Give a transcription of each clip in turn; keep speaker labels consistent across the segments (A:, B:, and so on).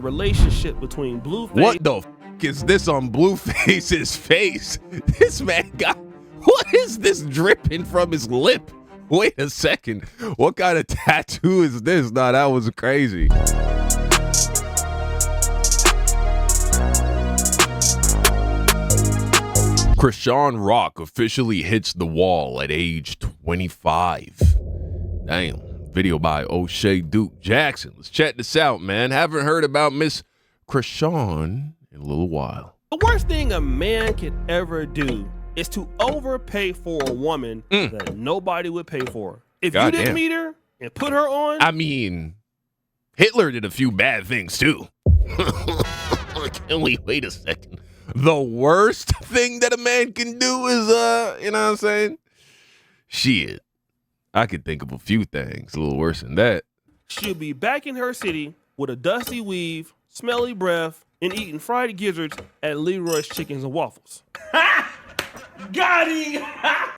A: relationship between BlueFace.
B: What the f is this on BlueFace's face? This man got, what is this dripping from his lip? Wait a second. What kind of tattoo is this? Nah, that was crazy. Chrisean Rock officially hits the wall at age 25. Damn. Video by O'Shea Duke Jackson. Let's check this out, man. Haven't heard about Miss Chrisean in a little while.
A: The worst thing a man could ever do is to overpay for a woman that nobody would pay for. If you didn't meet her and put her on.
B: I mean, Hitler did a few bad things too. Wait a second. The worst thing that a man can do is, you know what I'm saying? Shit. I could think of a few things a little worse than that.
A: She'll be back in her city with a dusty weave, smelly breath, and eating fried gizzards at Leroy's Chickens and Waffles. Got him!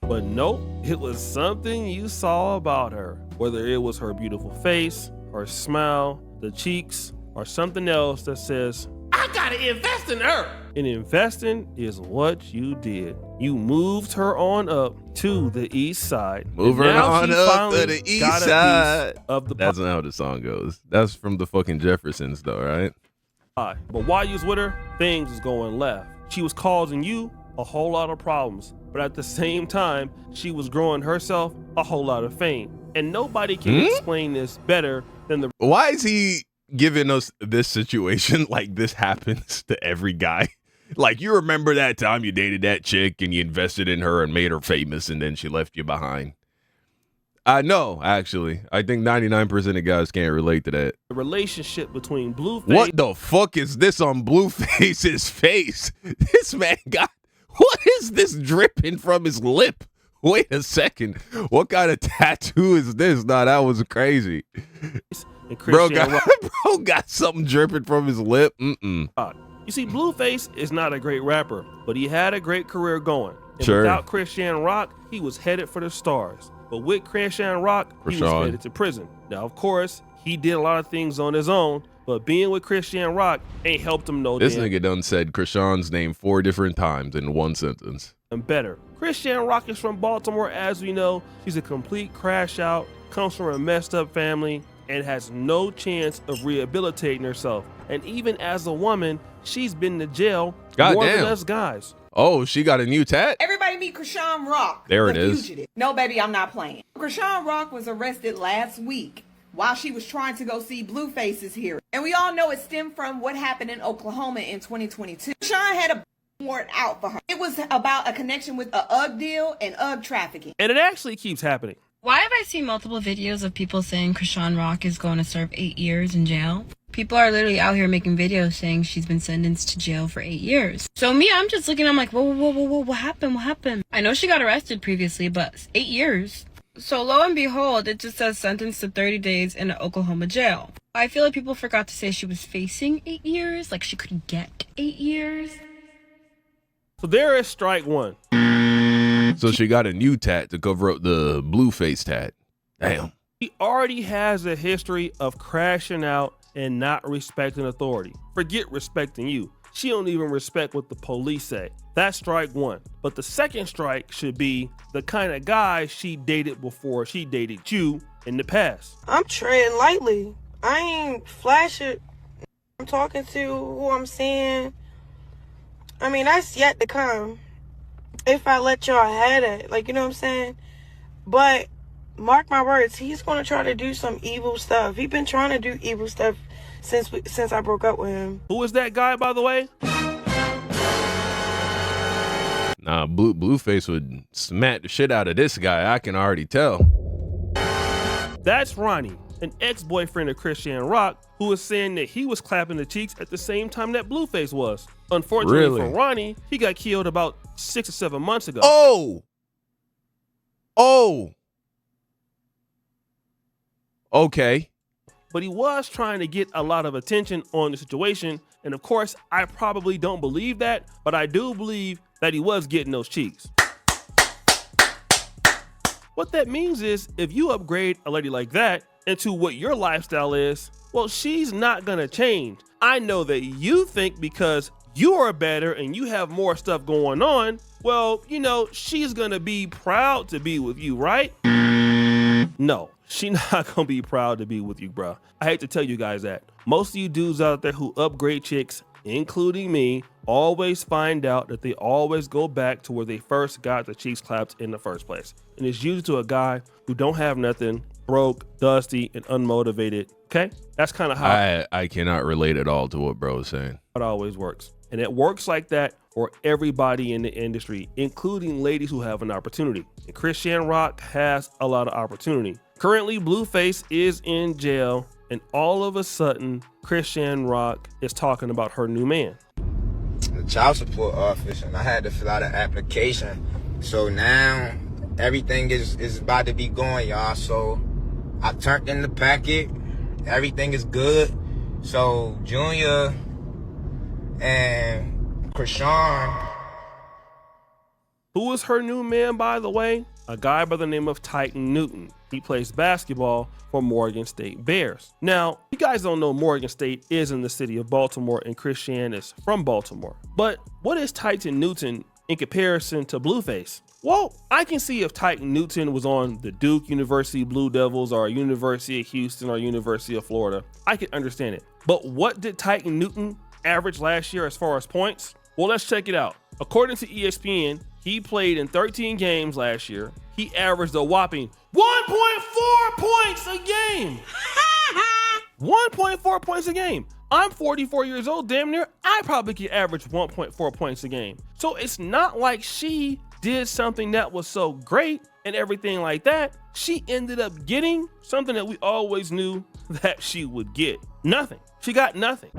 A: But nope, it was something you saw about her. Whether it was her beautiful face, her smile, the cheeks, or something else that says, I gotta invest in her. And investing is what you did. You moved her on up to the east side.
B: Move her on up to the east side. That's not how the song goes. That's from the fucking Jeffersons though, right?
A: But while you was with her, things was going left. She was causing you a whole lot of problems. But at the same time, she was growing herself a whole lot of fame. And nobody can explain this better than the...
B: Why is he giving us this situation like this happens to every guy? Like, you remember that time you dated that chick and you invested in her and made her famous and then she left you behind? I know, actually. I think 99% of guys can't relate to that.
A: The relationship between BlueFace...
B: What the fuck is this on BlueFace's face? This man got... What is this dripping from his lip? Wait a second. What kind of tattoo is this? Nah, that was crazy. Bro got something dripping from his lip.
A: You see, BlueFace is not a great rapper, but he had a great career going. And
B: sure.
A: Without Chrisean Rock, he was headed for the stars. But with Chrisean Rock, he was headed to prison. Now, of course, he did a lot of things on his own, but being with Chrisean Rock ain't helped him no
B: This nigga done said Chrisean's name 4 different times in one sentence.
A: And better. Chrisean Rock is from Baltimore, as we know. She's a complete crash out, comes from a messed up family, and has no chance of rehabilitating herself. And even as a woman, she's been to jail more than us guys.
B: Oh, she got a new tat?
C: Everybody meet Chrisean Rock.
B: There it is.
C: Fugitive. No, baby, I'm not playing. Chrisean Rock was arrested last week while she was trying to go see BlueFace's hearing. And we all know it stemmed from what happened in Oklahoma in 2022. Chrisean had a warrant out for her. It was about a connection with a UGG deal and UGG trafficking.
A: And it actually keeps happening.
D: Why have I seen multiple videos of people saying Chrisean Rock is going to serve 8 years in jail? People are literally out here making videos saying she's been sentenced to jail for 8 years. So me, I'm just looking, I'm like, whoa, what happened? What happened? I know she got arrested previously, but 8 years. So lo and behold, it just says sentenced to 30 days in an Oklahoma jail. I feel like people forgot to say she was facing 8 years, like she could get 8 years.
A: So there is strike one.
B: So she got a new tat to cover up the BlueFace tat. Damn.
A: She already has a history of crashing out and not respecting authority. Forget respecting you. She don't even respect what the police say. That's strike one. But the second strike should be the kind of guy she dated before she dated you in the past.
E: I'm treading lightly. I ain't flashing. I'm talking to who I'm seeing. I mean, that's yet to come. If I let y'all have it, like, you know what I'm saying? But mark my words, he's gonna try to do some evil stuff. He's been trying to do evil stuff since I broke up with him.
A: Who is that guy, by the way?
B: Nah, BlueFace would smack the shit out of this guy. I can already tell.
A: That's Ronnie, an ex-boyfriend of Chrisean Rock, who was saying that he was clapping the cheeks at the same time that BlueFace was. Unfortunately for Ronnie, he got killed about 6 or 7 months ago.
B: Oh. Okay.
A: But he was trying to get a lot of attention on the situation. And of course, I probably don't believe that, but I do believe that he was getting those cheeks. What that means is if you upgrade a lady like that into what your lifestyle is, Well, she's not gonna change. I know that you think because you are better and you have more stuff going on, well, you know, she's gonna be proud to be with you, right? No, she's not gonna be proud to be with you, bruh. I hate to tell you guys that. Most of you dudes out there who upgrade chicks, including me, always find out that they always go back to where they first got the cheeks clapped in the first place. And it's usually to a guy who don't have nothing, broke, dusty, and unmotivated. Okay? That's kind of how
B: I cannot relate at all to what bro is saying.
A: It always works. And it works like that for everybody in the industry, including ladies who have an opportunity. And Chrisean Rock has a lot of opportunity. Currently, BlueFace is in jail, and all of a sudden, Chrisean Rock is talking about her new man.
F: The child support office, and I had to fill out an application. So now everything is about to be going, y'all. So I turned in the packet. Everything is good. So Junior and Chrisean.
A: Who is her new man, by the way? A guy by the name of Titan Newton. He plays basketball for Morgan State Bears. Now, you guys don't know Morgan State is in the city of Baltimore and Chrisean is from Baltimore. But what is Titan Newton in comparison to BlueFace? Well, I can see if Titan Newton was on the Duke University Blue Devils or University of Houston or University of Florida. I can understand it. But what did Titan Newton average last year as far as points? Well, let's check it out. According to ESPN, he played in 13 games last year. He averaged a whopping 1.4 points a game. 1.4 points a game. I'm 44 years old, damn near. I probably could average 1.4 points a game. So it's not like she did something that was so great and everything like that. She ended up getting something that we always knew that she would get. Nothing. She got nothing.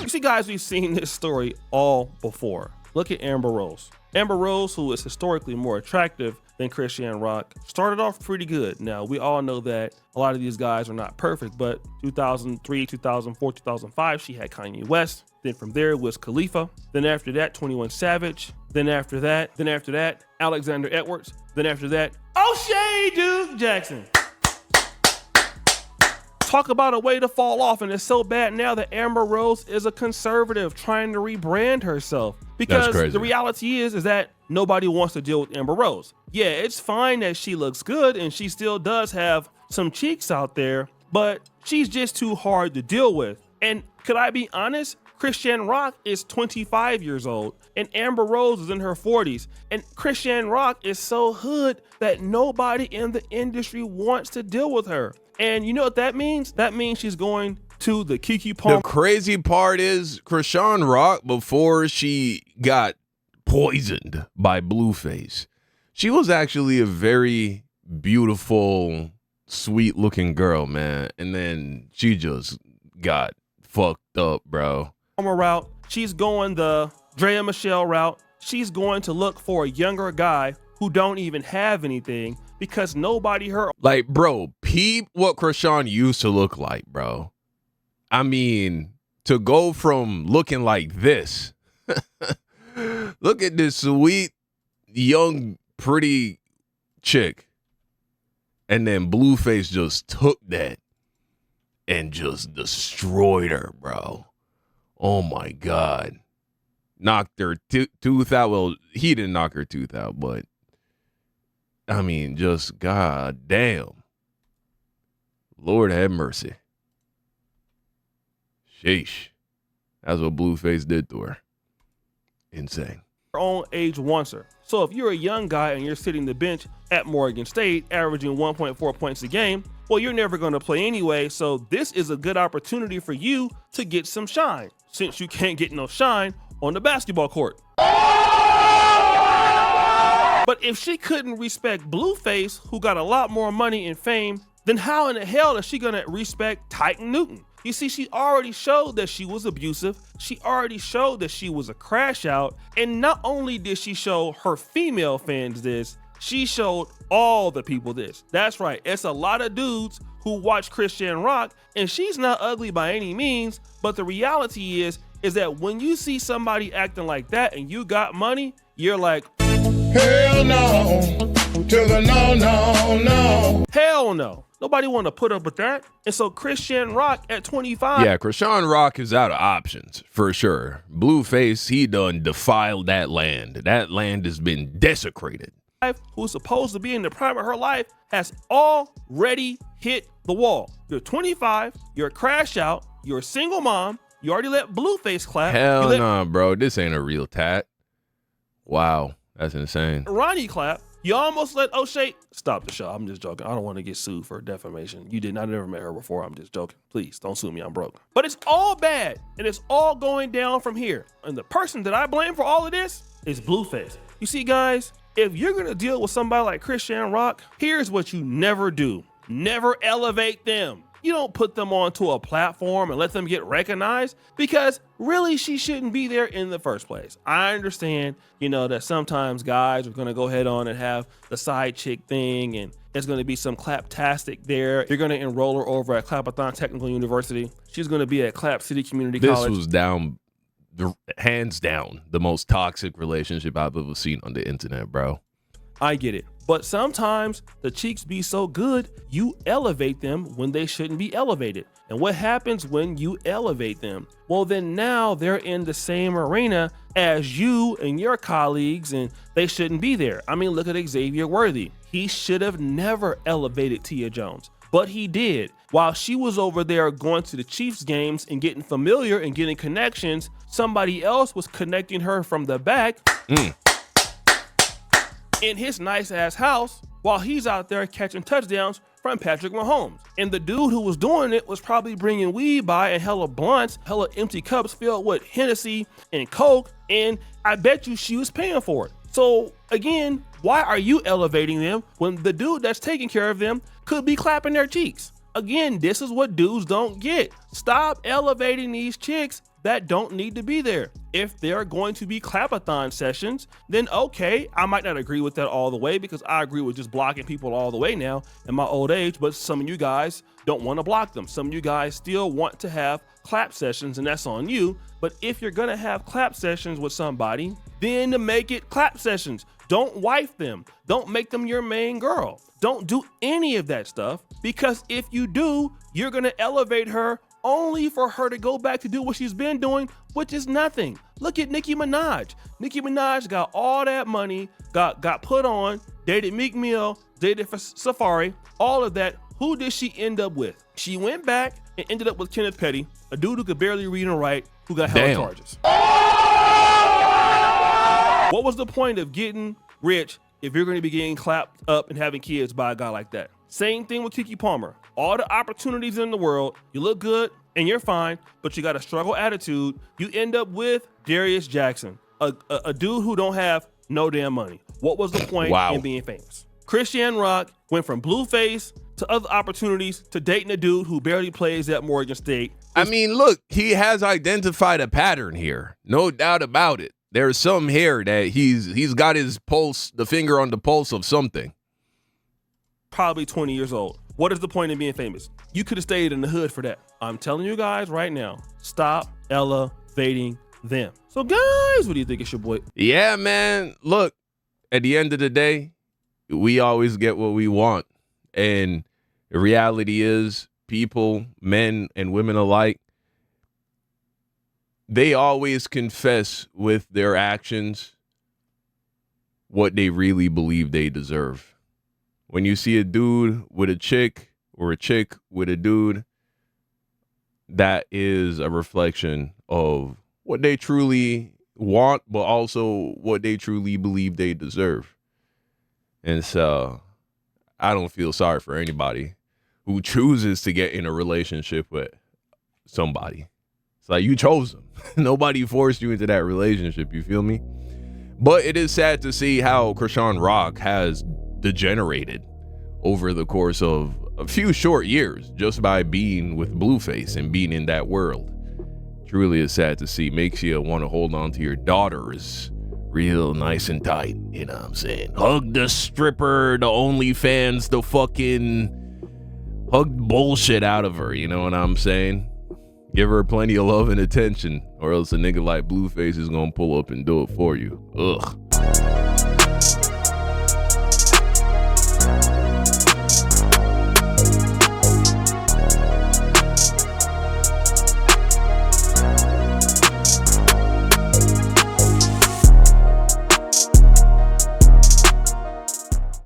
A: You see, guys, we've seen this story all before. Look at Amber Rose. Amber Rose, who is historically more attractive than Chrisean Rock, started off pretty good. Now, we all know that a lot of these guys are not perfect, but 2003, 2004, 2005, she had Kanye West. Then from there was Khalifa. Then after that, 21 Savage. Then after that, Alexander Edwards. Then after that, O'Shea Duke Jackson. Talk about a way to fall off, and it's so bad now that Amber Rose is a conservative trying to rebrand herself. Because the reality is that nobody wants to deal with Amber Rose. Yeah, it's fine that she looks good and she still does have some cheeks out there, but she's just too hard to deal with. And could I be honest? Chrisean Rock is 25 years old and Amber Rose is in her 40s. And Chrisean Rock is so hood that nobody in the industry wants to deal with her. And you know what that means? That means she's going to the Kiki Palmer.
B: The crazy part is Chrisean Rock, before she got poisoned by BlueFace, she was actually a very beautiful, sweet-looking girl, man. And then she just got fucked up, bro.
A: Route. She's going the Drea Michelle route. She's going to look for a younger guy who don't even have anything because nobody heard.
B: Like, bro, peep what Chrisean used to look like, bro. I mean, to go from looking like this, look at this sweet, young, pretty chick. And then BlueFace just took that and just destroyed her, bro. Oh, my God. Knocked her tooth out. Well, he didn't knock her tooth out, but I mean, just God damn. Lord have mercy. Sheesh. That's what BlueFace did to her. Insane.
A: Her own age wants her. So if you're a young guy and you're sitting the bench at Morgan State averaging 1.4 points a game, well, you're never going to play anyway. So this is a good opportunity for you to get some shine, since you can't get no shine on the basketball court. But if she couldn't respect BlueFace, who got a lot more money and fame, then how in the hell is she gonna respect Titan Newton? You see, she already showed that she was abusive. She already showed that she was a crash out. And not only did she show her female fans this, she showed all the people this. That's right, it's a lot of dudes who watch Chrisean Rock, and she's not ugly by any means, but the reality is that when you see somebody acting like that and you got money, you're like, hell no, to the no, no, no. Hell no. Nobody want to put up with that. And so Chrisean Rock at 25.
B: Yeah, Chrisean Rock is out of options for sure. BlueFace, he done defiled that land. That land has been desecrated.
A: Who's supposed to be in the prime of her life has already hit the wall. You're 25, you're a crash out, you're a single mom, you already let BlueFace clap.
B: Hell nah, bro. This ain't a real tat. Wow, that's insane.
A: Ronnie clap. You almost let O'Shea stop the show. I'm just joking. I don't want to get sued for defamation. You did not. I never met her before. I'm just joking. Please don't sue me. I'm broke. But it's all bad, and it's all going down from here. And the person that I blame for all of this is BlueFace. You see, guys, if you're gonna deal with somebody like Chrisean Rock, here's what you never do. Never elevate them. You don't put them onto a platform and let them get recognized, because really she shouldn't be there in the first place. I understand, that sometimes guys are going to go ahead on and have the side chick thing, and there's going to be some claptastic there. You're going to enroll her over at Clapathon Technical University. She's going to be at Clap City Community College.
B: This was hands down, the most toxic relationship I've ever seen on the internet, bro.
A: I get it. But sometimes the cheeks be so good, you elevate them when they shouldn't be elevated. And what happens when you elevate them? Well, then now they're in the same arena as you and your colleagues, and they shouldn't be there. I mean, look at Xavier Worthy. He should have never elevated Tia Jones, but he did. While she was over there going to the Chiefs games and getting familiar and getting connections, somebody else was connecting her from the back. In his nice ass house, while he's out there catching touchdowns from Patrick Mahomes. And the dude who was doing it was probably bringing weed by and hella blunts, hella empty cups filled with Hennessy and Coke, and I bet you she was paying for it. So again, why are you elevating them when the dude that's taking care of them could be clapping their cheeks? Again, this is what dudes don't get. Stop elevating these chicks that don't need to be there. If there are going to be clapathon sessions, then okay, I might not agree with that all the way, because I agree with just blocking people all the way now in my old age, but some of you guys don't want to block them. Some of you guys still want to have clap sessions, and that's on you. But if you're gonna have clap sessions with somebody, then make it clap sessions. Don't wife them. Don't make them your main girl. Don't do any of that stuff, because if you do, you're gonna elevate her only for her to go back to do what she's been doing, which is nothing. Look at Nicki Minaj. Nicki Minaj got all that money, got put on, dated Meek Mill, dated for Safari, all of that. Who did she end up with? She went back and ended up with Kenneth Petty, a dude who could barely read and write, who got hella charges. What was the point of getting rich if you're going to be getting clapped up and having kids by a guy like that? Same thing with Keke Palmer. All the opportunities in the world, you look good and you're fine, but you got a struggle attitude. You end up with Darius Jackson, a dude who don't have no damn money. What was the point in being famous? Chrisean Rock went from BlueFace to other opportunities to dating a dude who barely plays at Morgan State.
B: I mean, look, he has identified a pattern here. No doubt about it. There's some here that he's got his pulse, the finger on the pulse of something.
A: Probably 20 years old. What is the point in being famous? You could have stayed in the hood for that. I'm telling you guys right now, stop elevating them. So guys, what do you think? It's your boy.
B: Yeah, man. Look, at the end of the day, we always get what we want. And the reality is, people, men and women alike, they always confess with their actions what they really believe they deserve. When you see a dude with a chick or a chick with a dude, that is a reflection of what they truly want, but also what they truly believe they deserve. And so I don't feel sorry for anybody who chooses to get in a relationship with somebody. It's like, you chose them. Nobody forced you into that relationship. You feel me? But it is sad to see how Chrisean Rock has degenerated over the course of a few short years just by being with BlueFace and being in that world. Truly is sad to see. Makes you want to hold on to your daughters real nice and tight. You know what I'm saying? Hug the stripper, the OnlyFans, the fucking hug bullshit out of her. You know what I'm saying? Give her plenty of love and attention, or else a nigga like BlueFace is gonna pull up and do it for you. Ugh.